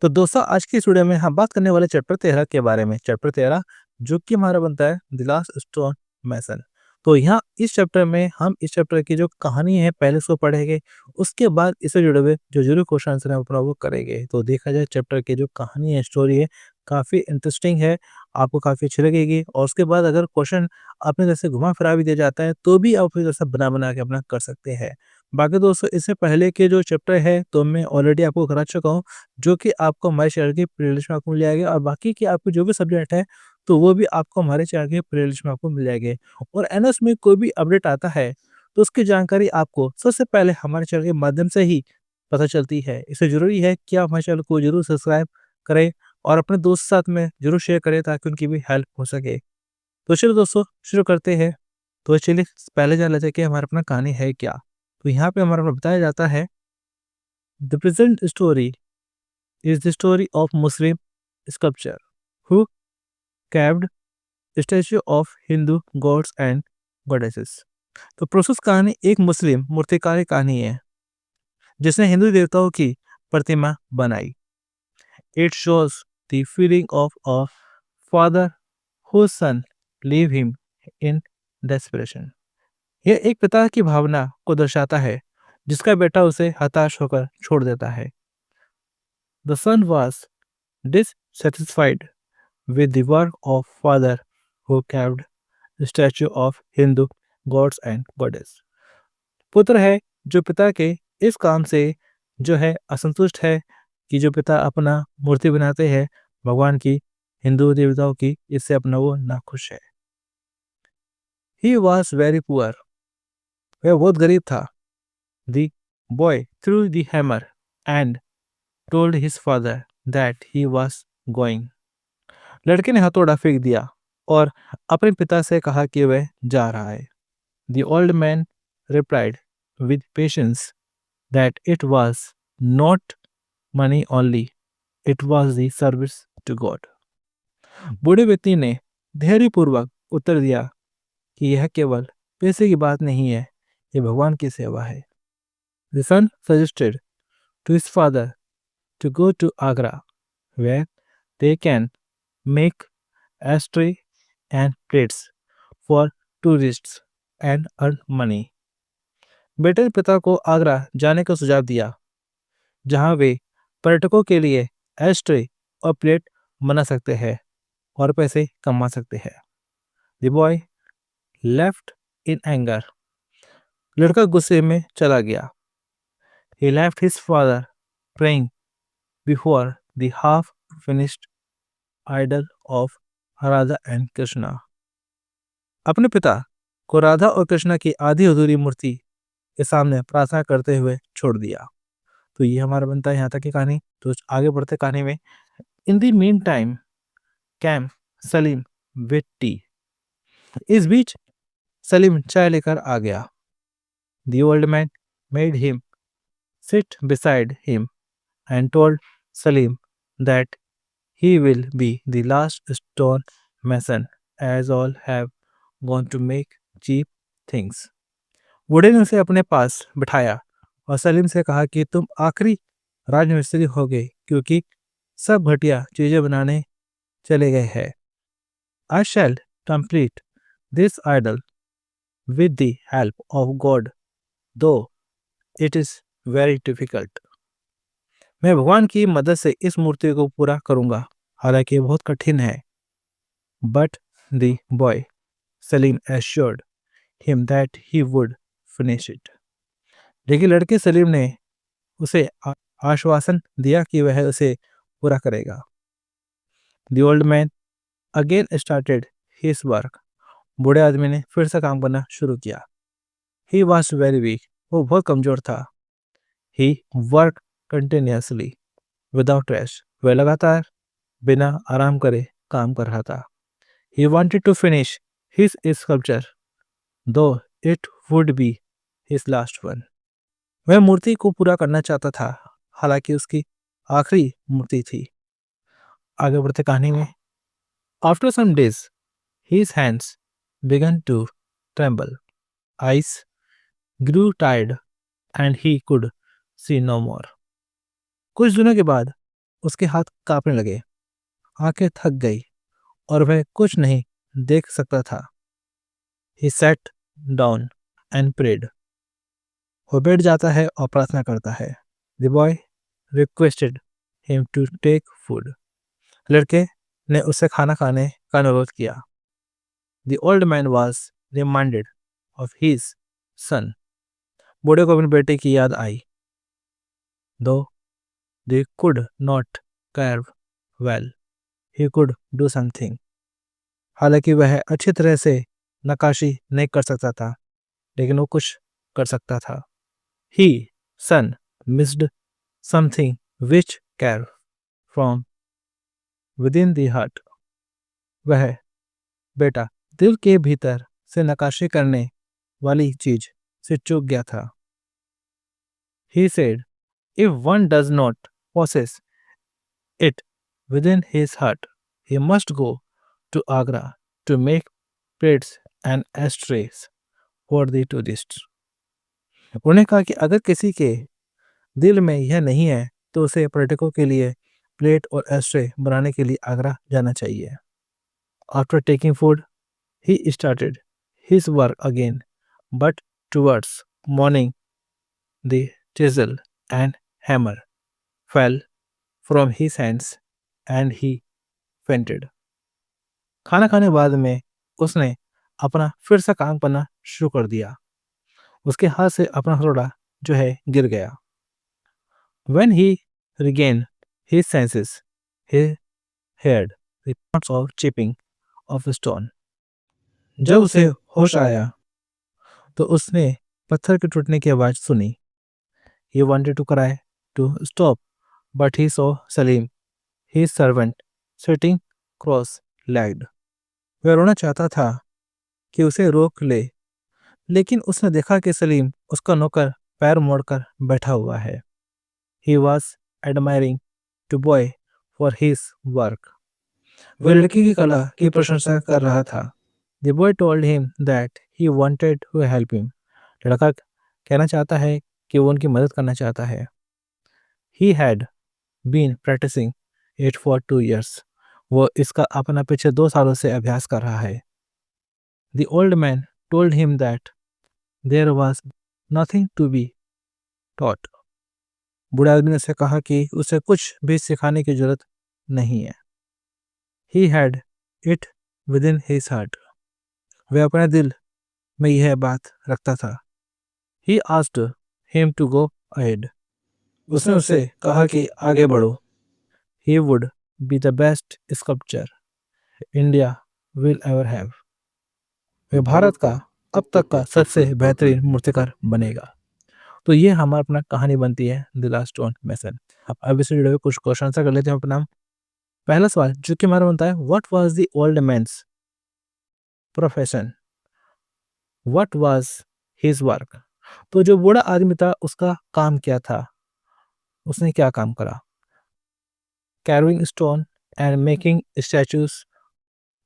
तो दोस्तों आज की इस वीडियो में हम बात करने वाले चैप्टर 13 के बारे में। चैप्टर 13 जो कि हमारा बनता है द लास्ट स्टोन मैसन। तो यहाँ इस चैप्टर में हम इस चैप्टर की जो कहानी है पहले उसको पढ़ेंगे, उसके बाद इससे जुड़े हुए जो जरूर क्वेश्चन आंसर है अपना वो करेंगे। तो देखा जाए चैप्टर की जो कहानी है, स्टोरी है, काफ़ी इंटरेस्टिंग है, आपको काफ़ी अच्छी लगेगी। और उसके बाद अगर क्वेश्चन अपने जैसे घुमा फिरा भी दिया जाता है तो भी आप अपने जैसा बना बना के अपना कर सकते हैं। बाकी दोस्तों इससे पहले के जो चैप्टर है तो मैं ऑलरेडी आपको करा चुका हूँ, जो कि आपको हमारे चैनल की प्लेलिस्ट में आपको मिल जाएगा। और बाकी के आपके जो भी सब्जेक्ट है तो वो भी आपको हमारे चैनल की प्लेलिस्ट में आपको मिल जाएंगे। और एनएस में कोई भी अपडेट आता है तो उसकी जानकारी आपको सबसे पहले हमारे चैनल के माध्यम से ही पता चलती है। इससे जरूरी है कि आप हमारे चैनल को जरूर सब्सक्राइब करें और अपने दोस्त के साथ में जरूर शेयर करें ताकि उनकी भी हेल्प हो सके। तो चलो दोस्तों शुरू करते हैं। तो चलिए पहले जान लेते हैं कि हमारा अपना कहानी है क्या। तो यहाँ पे हमारा बताया जाता है the present story is the story of Muslim sculptor who carved statue of Hindu gods and goddesses। तो प्रोसेस कहानी एक मुस्लिम मूर्तिकार की कहानी है जिसने हिंदू देवताओं की प्रतिमा बनाई। It shows the feeling of a father whose son leave him in desperation। यह एक पिता की भावना को दर्शाता है जिसका बेटा उसे हताश होकर छोड़ देता है। The son was dissatisfied with the work of father who carved the statue of Hindu gods and goddess। पुत्र है जो पिता के इस काम से जो है असंतुष्ट है कि जो पिता अपना मूर्ति बनाते हैं भगवान की, हिंदू देवताओं की, इससे अपना वो नाखुश है। He was very poor। वह बहुत गरीब था। The boy threw the hammer and told his father that he was going। लड़के ने हथौड़ा फेंक दिया और अपने पिता से कहा कि वह जा रहा है। The old man replied with patience that it was not money only, it was the service to God। बूढ़े व्यक्ति ने धैर्यपूर्वक उत्तर दिया कि यह केवल पैसे की बात नहीं है, यह भगवान की सेवा है। The son suggested to his father to go to Agra, where they can make ashtray and plates for tourists and earn money। बेटे ने पिता को आगरा जाने का सुझाव दिया जहां वे पर्यटकों के लिए एस्ट्रे और प्लेट बना सकते हैं और पैसे कमा सकते हैं। The boy left in anger. लड़का गुस्से में चला गया। He left his father praying before the half finished idol of Radha and Krishna. अपने पिता को राधा और कृष्णा की आधी अधूरी मूर्ति के सामने प्रार्थना करते हुए छोड़ दिया। तो ये हमारा बनता है यहाँ तक की कहानी। तो आगे बढ़ते कहानी में। In the meantime came Salim with tea. इस बीच सलीम चाय लेकर आ गया। The old man made him sit beside him and told Salim that he will be the last stone mason as all have gone to make cheap things. बूढ़े ने उसे अपने पास बिठाया और सलीम से कहा कि तुम आखिरी राजमिस्त्री हो गए क्योंकि सब घटिया चीजें बनाने चले गए हैं। I shall complete this idol with the help of God though it is very difficult. मैं भगवान की मदद से इस मूर्ति को पूरा करूंगा, हालांकि ये बहुत कठिन है। But the boy Salim assured him that he would finish it. लेकिन लड़के सलीम ने उसे आश्वासन दिया कि वह उसे पूरा करेगा। The old man again started his work. बूढ़े आदमी ने फिर से काम करना शुरू किया। He was very weak. वो बहुत कमजोर था। He work continuously without rest. वह लगातार बिना आराम करे काम कर रहा था। He wanted to finish his sculpture though it would be his last one. वह मूर्ति को पूरा करना चाहता था, हालांकि उसकी आखिरी मूर्ति थी। आगे बढ़ते कहानी में। After some days his hands began to tremble, eyes grew tired and he could see no more. कुछ दिनों के बाद उसके हाथ कांपने लगे, आंखें थक गई और वह कुछ नहीं देख सकता था। He sat down and prayed. वो बैठ जाता है और प्रार्थना करता है। The boy requested him to take food. लड़के ने उससे खाना खाने का अनुरोध किया। The old man was reminded of his son. बूढ़े को अपने बेटे की याद आई। Though they could not carve well, he could do something. हालांकि वह अच्छी तरह से नक्काशी नहीं कर सकता था, लेकिन वो कुछ कर सकता था। He, son, missed something which came from within the heart. वह बेटा दिल के भीतर से नक्काशी करने वाली चीज से चूक गया था। He said, if one does not possess it within his heart, he must go to Agra to make plates and ashtrays for the tourists. उन्होंने कहा कि अगर किसी के दिल में यह नहीं है तो उसे पर्यटकों के लिए प्लेट और एस्ट्रे बनाने के लिए आगरा जाना चाहिए। After taking food, he started his work again, but towards morning, the chisel and hammer fell from his hands and he fainted. खाना खाने बाद में उसने अपना फिर से काम करना शुरू कर दिया। उसके हाथ से अपना हथौड़ा जो है गिर गया। When he regained his senses, he heard the sounds of chipping of stone. जब उसे होश आया तो उसने पत्थर के टूटने की आवाज सुनी। He wanted to cry to stop, but he saw Salim, his servant, sitting cross-legged. वह रोना चाहता था कि उसे रोक ले, लेकिन उसने देखा कि सलीम उसका नौकर पैर मोड़कर बैठा हुआ है। He was admiring the boy for his work. वह लड़के की कला की प्रशंसा कर रहा था। The boy told him that he wanted to help him. लड़का कहना चाहता है कि वो उनकी मदद करना चाहता है। He had been practicing it for 2 years. वो इसका अपना पिछले 2 सालों से अभ्यास कर रहा है। The old man told him that there was nothing to be taught. बूढ़े आदमी ने उसे कहा कि उसे कुछ भी सिखाने की जरूरत नहीं है। He had it within his heart. वह अपने दिल में यह बात रखता था। He asked him to go ahead. उसने उसे कहा कि आगे बढ़ो। He would be the best sculptor India will ever have. वह भारत का अब तक का सबसे बेहतरीन मूर्तिकार बनेगा। तो ये हमारा अपना कहानी बनती है द लास्ट स्टोन मैसन। अब इससे जुड़े हुए कुछ क्वेश्चन कर लेते हैं अपना। पहला सवाल जो कि हमारा बनता है, what was the old man's profession, what was his work. तो जो बूढ़ा आदमी था उसका काम क्या था, उसने क्या काम करा। Carrying stone and making statues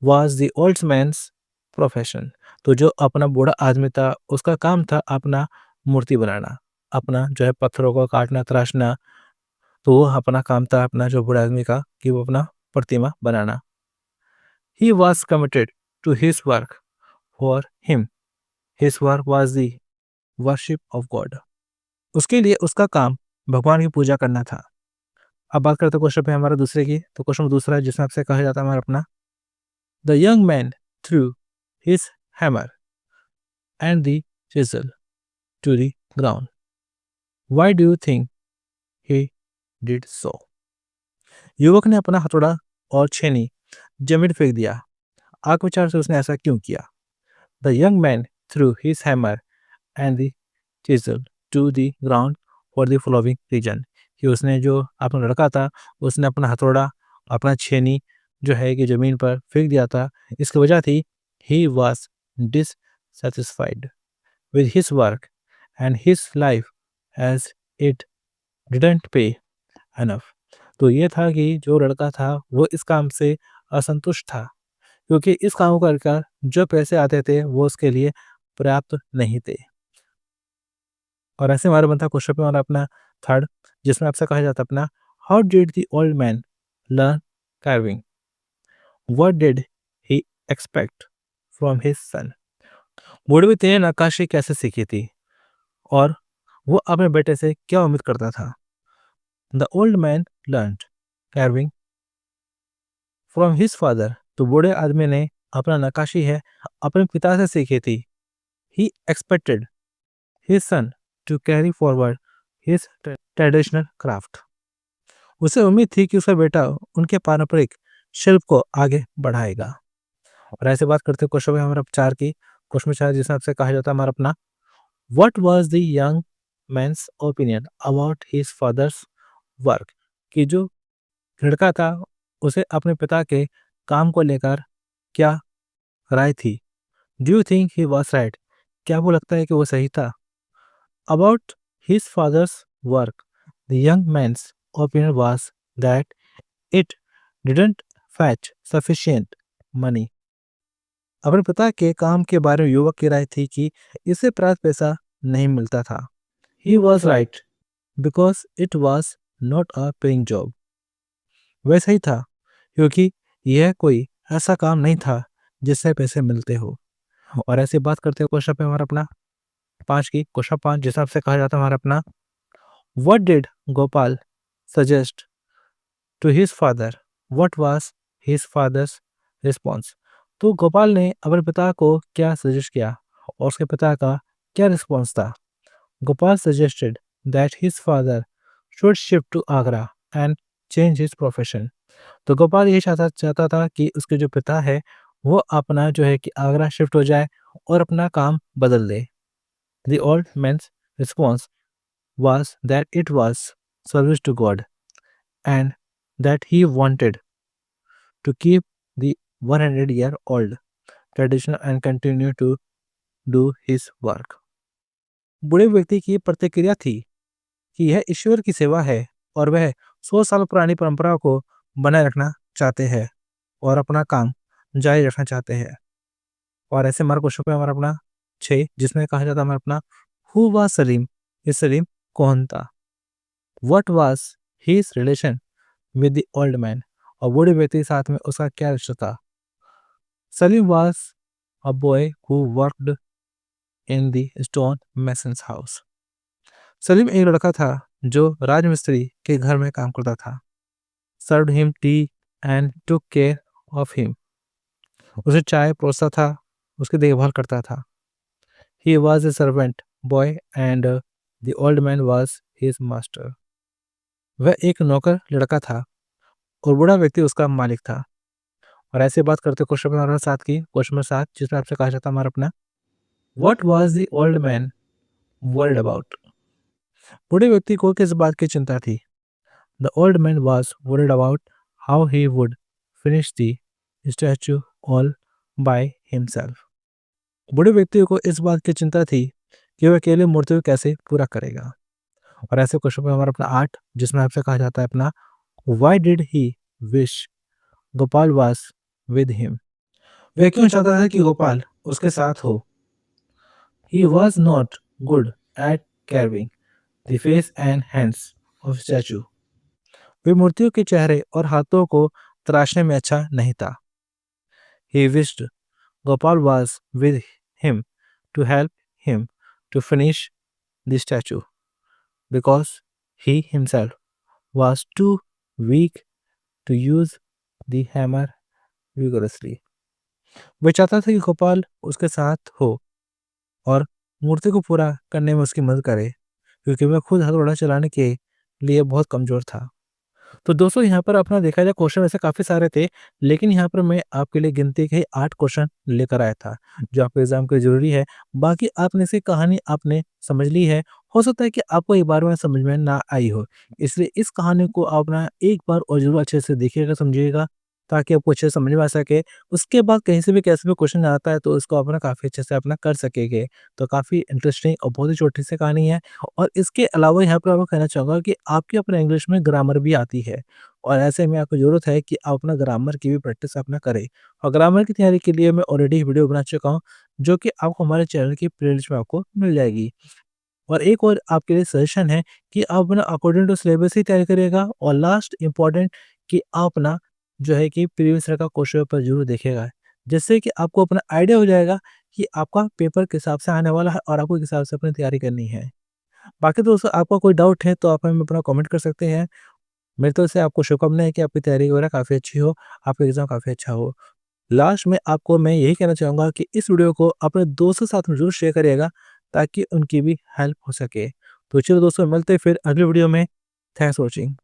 was the old man's profession. तो जो अपना बूढ़ा आदमी था उसका काम था अपना मूर्ति बनाना, अपना जो है पत्थरों को काटना तराशना। तो वो अपना काम था अपना जो बूढ़ा आदमी का कि वो अपना प्रतिमा बनाना। He was committed to his work. For him, his work was the worship of God. उसके लिए उसका काम भगवान की पूजा करना था। अब बात करते हैं क्वेश्चन पे हमारा दूसरे की। तो क्वेश्चन दूसरा जिसमें आपसे कहा जाता है हमारा अपना, The young man threw his hammer and the chisel to the ground. Why do you think he did so? युवक ने अपना हथौड़ा और छेनी जमीन फेंक दिया। आग विचार से उसने ऐसा क्यों किया। The young man threw his hammer and the chisel to the ground for the following reason. कि उसने जो अपना लड़का था उसने अपना हथौड़ा अपना छेनी जो है कि जमीन पर फेंक दिया था। इसकी वजह थी he was dissatisfied with his work and his life as it didn't pay enough. तो ये था कि जो लड़का था वो इस काम से असंतुष्ट था क्योंकि इस काम को करके जो पैसे आते थे वो उसके लिए पर्याप्त नहीं थे। और ऐसे हमारा बनता क्वेश्चन पे हमारा अपना थर्ड जिसमें आपसे कहा जाता अपना, How did the old man learn carving? What did he expect from his son? बूढ़े व्यक्ति ने नक्काशी कैसे सीखी थी और वो अपने बेटे से क्या उम्मीद करता था? The old man learned carving from his father. तो बूढ़े आदमी ने अपना नक्काशी है अपने पिता से सीखी थी. He expected his son to carry forward his traditional craft. उसे उम्मीद थी कि उसका बेटा उनके पारंपरिक शिल्प को आगे बढ़ाएगा. और ऐसे बात करते हैं क्वेश्चन में हमारा 4 की. क्वेश्चन 4 जिसे आपसे कहा जाता है हमारा अपना What was the young man's opinion about his father's work? कि जो लड़का था उसे अपने पिता के काम को लेकर क्या राय थी? Do you think he was right? क्या वो लगता है कि वो सही था? About his father's work, the young man's opinion was that it didn't fetch sufficient money. अपने पिता के काम के बारे में युवक की राय थी कि इसे पर्याप्त पैसा नहीं मिलता था. He was right because it was not a paying job. वह सही था क्योंकि यह कोई ऐसा काम नहीं था जिससे पैसे मिलते हो. और ऐसे बात करते हैं क्वेश्चन पे हमारा अपना 5 की. क्वेश्चन 5 जिस हिसाब से कहा जाता है हमारा अपना What did Gopal suggest to his father? What was his father's response? तो गोपाल ने अपने पिता को क्या सजेस्ट किया और उसके पिता का क्या रिस्पॉन्स था? Gopal suggested that his father should shift to Agra and change his profession. तो गोपाल ये चाहता था कि उसके जो पिता है वो अपना जो है कि आगरा शिफ्ट हो जाए और अपना काम बदल दे. The old man's response was that it was service to God and that he wanted to keep the 100-year-old tradition and continue to do his work. बूढ़े व्यक्ति की प्रतिक्रिया थी कि यह ईश्वर की सेवा है और वह 100 साल पुरानी परंपरा को बनाए रखना चाहते हैं और अपना काम जारी रखना चाहते हैं. और ऐसे हमारे क्वेश्चन पे हमारा अपना 6 जिसमें कहा जाता है हमारा अपना हु वाज सलीम? ये सलीम कौन था? What was his relation with the old man? और बूढ़े व्यक्ति के साथ में उसका क्या रिश्ता था? Salim was a boy who worked in the stone masons house. Salim एक लड़का था जो राजमिस्त्री के घर में काम करता था. Served him T and took care of him. उसे चाय परोसता था, उसकी देखभाल करता था. He was a servant boy and the old man was his master. वह एक नौकर लड़का था और बूढ़ा व्यक्ति उसका मालिक था. और ऐसे बात करते क्वेश्चन नंबर 7 की. क्वेश्चन नंबर 7 जिसमें आपसे कहा जाता हमारा अपना what was the old man world about? बूढ़े व्यक्ति को किस बात की चिंता थी? The old man was world about how he would finish the statue all by himself. बूढ़े व्यक्ति को इस बात की चिंता थी कि वह अकेले मूर्ति को कैसे पूरा करेगा. और ऐसे क्वेश्चन पे हमारा अपना 8 जिसमें आपसे कहा जाता है अपना why did he wish Gopal was with him? वह क्यों चाहता था कि गोपाल उसके साथ हो? He was not good at carving the face and hands of statue. वे मूर्तियों के चेहरे और हाथों को तराशने में अच्छा नहीं था. He wished Gopal was with him to help him to finish the statue because he himself was too weak to use the hammer vigorously. वह चाहता था कि गोपाल उसके साथ हो और मूर्ति को पूरा करने में उसकी मदद करे क्योंकि वह खुद हथौड़ा चलाने के लिए बहुत कमजोर था. तो दोस्तों यहाँ पर अपना देखा जाए क्वेश्चन वैसे काफ़ी सारे थे लेकिन यहाँ पर मैं आपके लिए गिनती के 8 क्वेश्चन लेकर आया था जो आपके एग्जाम के लिए जरूरी है. बाकी आपने से कहानी आपने समझ ली है. हो सकता है कि आपको एक बार में समझ में ना आई हो इसलिए इस कहानी को आप ना एक बार और जरूर अच्छे से देखिएगा समझिएगा ताकि आपको अच्छे से समझ में आ सके. उसके बाद कहीं से भी कैसे भी क्वेश्चन आता है तो उसको अपना काफ़ी अच्छे से अपना कर सकेंगे. तो काफ़ी इंटरेस्टिंग और बहुत ही छोटी सी कहानी है. और इसके अलावा यहाँ पर आपको कहना चाहूँगा कि आपकी अपने इंग्लिश में ग्रामर भी आती है और ऐसे में आपको ज़रूरत है कि आप अपना ग्रामर की भी प्रैक्टिस अपना करें. और ग्रामर की तैयारी के लिए मैं ऑलरेडी वीडियो बना चुका हूँ जो कि आपको हमारे चैनल की प्लेलिस्ट में आपको मिल जाएगी. और एक और आपके लिए सजेशन है कि आप ना अकॉर्डिंग टू सिलेबस ही तैयारी करिएगा और लास्ट इम्पोर्टेंट कि आप ना जो है कि प्रीवियस ईयर का क्वेश्चन पेपर ज़रूर देखिएगा। जिससे कि आपको अपना आइडिया हो जाएगा कि आपका पेपर किस हिसाब से आने वाला है और आपको किस हिसाब से अपनी तैयारी करनी है। बाकी दोस्तों आपका कोई डाउट है तो आप हमें अपना कमेंट कर सकते हैं। मेरी तरफ से आपको शुभकामनाएँ कि आपकी तैयारी वगैरह काफ़ी अच्छी हो, आपका एग्ज़ाम काफ़ी अच्छा हो। लास्ट में आपको मैं यही कहना चाहूँगा कि इस वीडियो को अपने दोस्तों के साथ में ज़रूर शेयर करिएगा ताकि उनकी भी हेल्प हो सके। तो चलिए दोस्तों मिलते हैं फिर अगली वीडियो में। Thanks for watching.